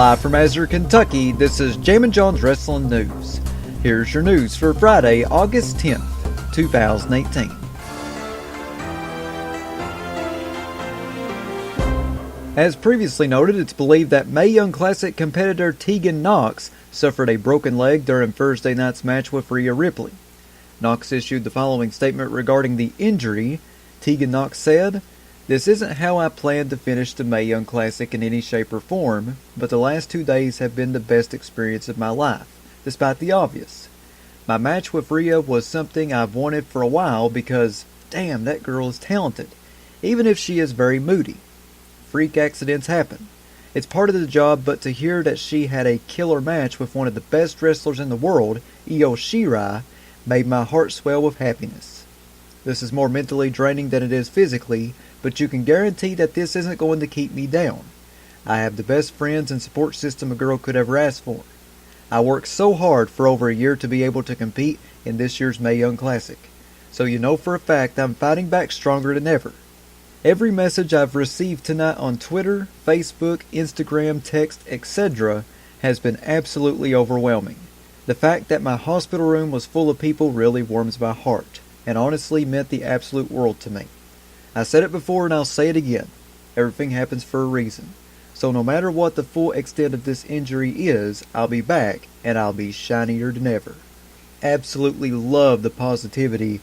Live from Azure, Kentucky, this is Jammin Jon's Wrestling News. Here's your news for Friday, August 10th, 2018. As previously noted, it's believed that Mae Young Classic competitor Tegan Nox suffered a broken leg during Thursday night's match with Rhea Ripley. Nox issued the following statement regarding the injury. Tegan Nox said, "This isn't how I planned to finish the Mae Young Classic in any shape or form, but the last 2 days have been the best experience of my life, despite the obvious. My match with Rhea was something I've wanted for a while because, damn, that girl is talented, even if she is very moody. Freak accidents happen. It's part of the job, but to hear that she had a killer match with one of the best wrestlers in the world, Io Shirai, made my heart swell with happiness. This is more mentally draining than it is physically, but you can guarantee that this isn't going to keep me down. I have the best friends and support system a girl could ever ask for. I worked so hard for over a year to be able to compete in this year's Mae Young Classic, so you know for a fact I'm fighting back stronger than ever. Every message I've received tonight on Twitter, Facebook, Instagram, text, etc. has been absolutely overwhelming. The fact that my hospital room was full of people really warms my heart, and honestly meant the absolute world to me. I said it before and I'll say it again. Everything happens for a reason. So no matter what the full extent of this injury is, I'll be back and I'll be shinier than ever." Absolutely love the positivity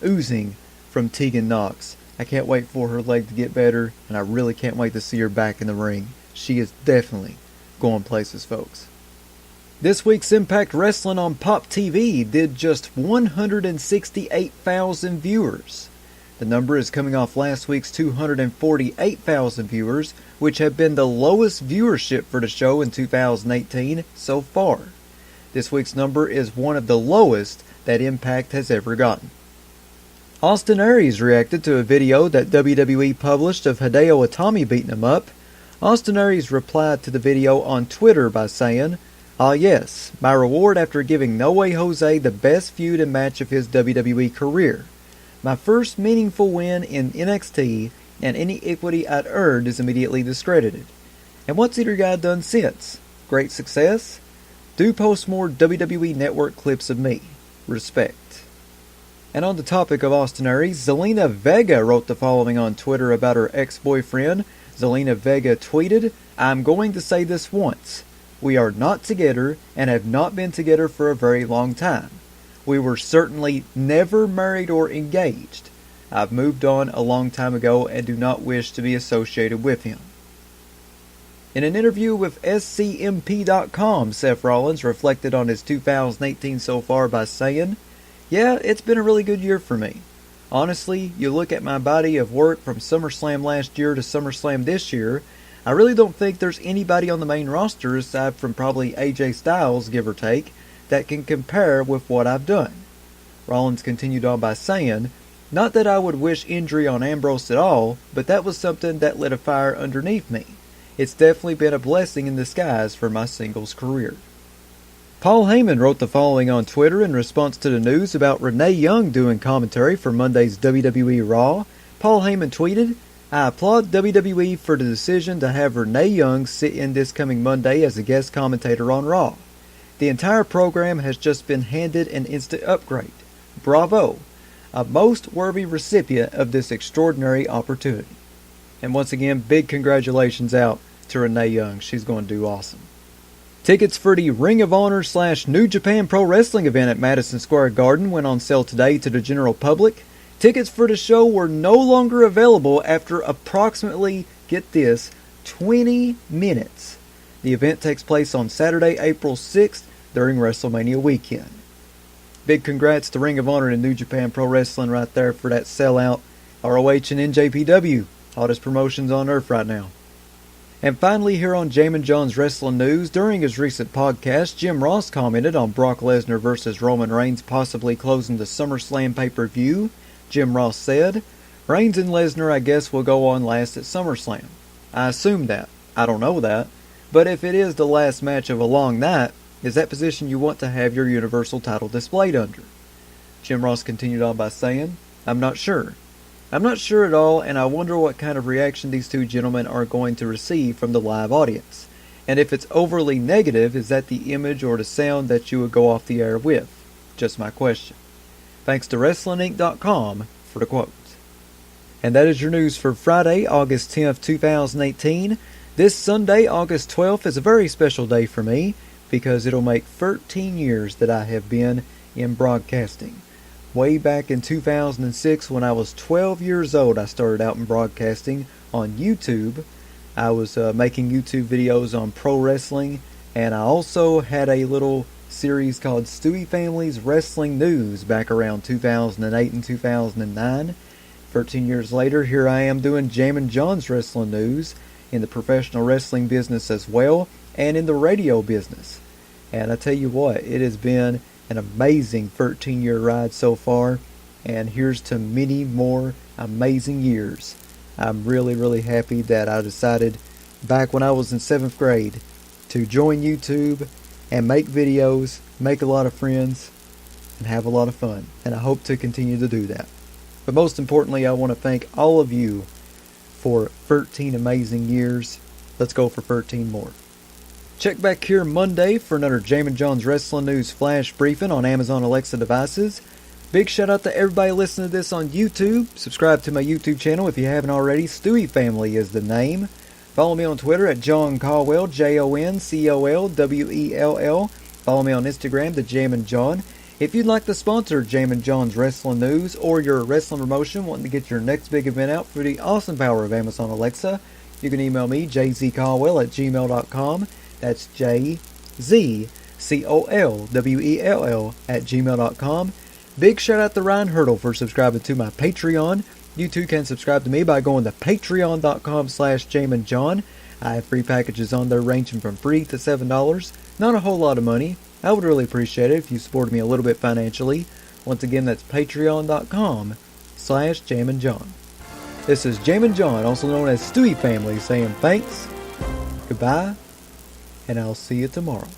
oozing from Tegan Nox. I can't wait for her leg to get better, and I really can't wait to see her back in the ring. She is definitely going places, folks. This week's Impact Wrestling on Pop TV did just 168,000 viewers. The number is coming off last week's 248,000 viewers, which have been the lowest viewership for the show in 2018 so far. This week's number is one of the lowest that Impact has ever gotten. Austin Aries reacted to a video that WWE published of Hideo Itami beating him up. Austin Aries replied to the video on Twitter by saying, "Ah yes, my reward after giving No Way Jose the best feud and match of his WWE career. My first meaningful win in NXT, and any equity I'd earned is immediately discredited. And what's either guy done since? Great success? Do post more WWE Network clips of me. Respect." And on the topic of Austin Aries, Zelina Vega wrote the following on Twitter about her ex-boyfriend. Zelina Vega tweeted, "I'm going to say this once. We are not together and have not been together for a very long time. We were certainly never married or engaged. I've moved on a long time ago and do not wish to be associated with him." In an interview with SCMP.com, Seth Rollins reflected on his 2018 so far by saying, "Yeah, it's been a really good year for me. Honestly, you look at my body of work from SummerSlam last year to SummerSlam this year, I really don't think there's anybody on the main roster, aside from probably AJ Styles, give or take, that can compare with what I've done." Rollins continued on by saying, "Not that I would wish injury on Ambrose at all, but that was something that lit a fire underneath me. It's definitely been a blessing in disguise for my singles career." Paul Heyman wrote the following on Twitter in response to the news about Renee Young doing commentary for Monday's WWE Raw. Paul Heyman tweeted, "I applaud WWE for the decision to have Renee Young sit in this coming Monday as a guest commentator on Raw. The entire program has just been handed an instant upgrade. Bravo! A most worthy recipient of this extraordinary opportunity." And once again, big congratulations out to Renee Young. She's going to do awesome. Tickets for the Ring of Honor / New Japan Pro Wrestling event at Madison Square Garden went on sale today to the general public. Tickets for the show were no longer available after approximately, get this, 20 minutes. The event takes place on Saturday, April 6th during WrestleMania weekend. Big congrats to Ring of Honor and New Japan Pro Wrestling right there for that sellout. ROH and NJPW, hottest promotions on earth right now. And finally, here on Jammin Jon's Wrestling News, during his recent podcast, Jim Ross commented on Brock Lesnar versus Roman Reigns possibly closing the Summerslam pay-per-view. Jim Ross said, "Reigns and Lesnar, I guess, will go on last at SummerSlam. I assume that. I don't know that. But if it is the last match of a long night, is that position you want to have your Universal title displayed under?" Jim Ross continued on by saying, "I'm not sure. I'm not sure at all, and I wonder what kind of reaction these two gentlemen are going to receive from the live audience. And if it's overly negative, is that the image or the sound that you would go off the air with? Just my question. Thanks to WrestlingInc.com for the quote. And that is your news for Friday, August 10th, 2018. This Sunday, August 12th, is a very special day for me because it'll make 13 years that I have been in broadcasting. Way back in 2006, when I was 12 years old, I started out in broadcasting on YouTube. I was making YouTube videos on pro wrestling, and I also had a little series called Stewie Family's Wrestling News back around 2008 and 2009. 13 years later, here I am doing Jammin Jon's Wrestling News in the professional wrestling business as well, and in the radio business. And I tell you what, it has been an amazing 13-year ride so far, and here's to many more amazing years. I'm really, really happy that I decided back when I was in 7th grade to join YouTube and make videos, make a lot of friends, and have a lot of fun. And I hope to continue to do that. But most importantly, I want to thank all of you for 13 amazing years. Let's go for 13 more. Check back here Monday for another Jammin Jon's Wrestling News Flash Briefing on Amazon Alexa devices. Big shout out to everybody listening to this on YouTube. Subscribe to my YouTube channel if you haven't already. Stewie Family is the name. Follow me on Twitter at John Caldwell, JONCOLWELL. Follow me on Instagram, the Jammin Jon. If you'd like to sponsor Jammin Jon's Wrestling News or your wrestling promotion wanting to get your next big event out through the awesome power of Amazon Alexa, you can email me, jzcaldwell@gmail.com. That's JZCOLWELL@gmail.com. Big shout out to Ryan Hurdle for subscribing to my Patreon. You too can subscribe to me by going to patreon.com/JamminJon. I have free packages on there ranging from $3 to $7. Not a whole lot of money. I would really appreciate it if you supported me a little bit financially. Once again, that's patreon.com/JamminJon. This is Jammin Jon, also known as Stewie Family, saying thanks, goodbye, and I'll see you tomorrow.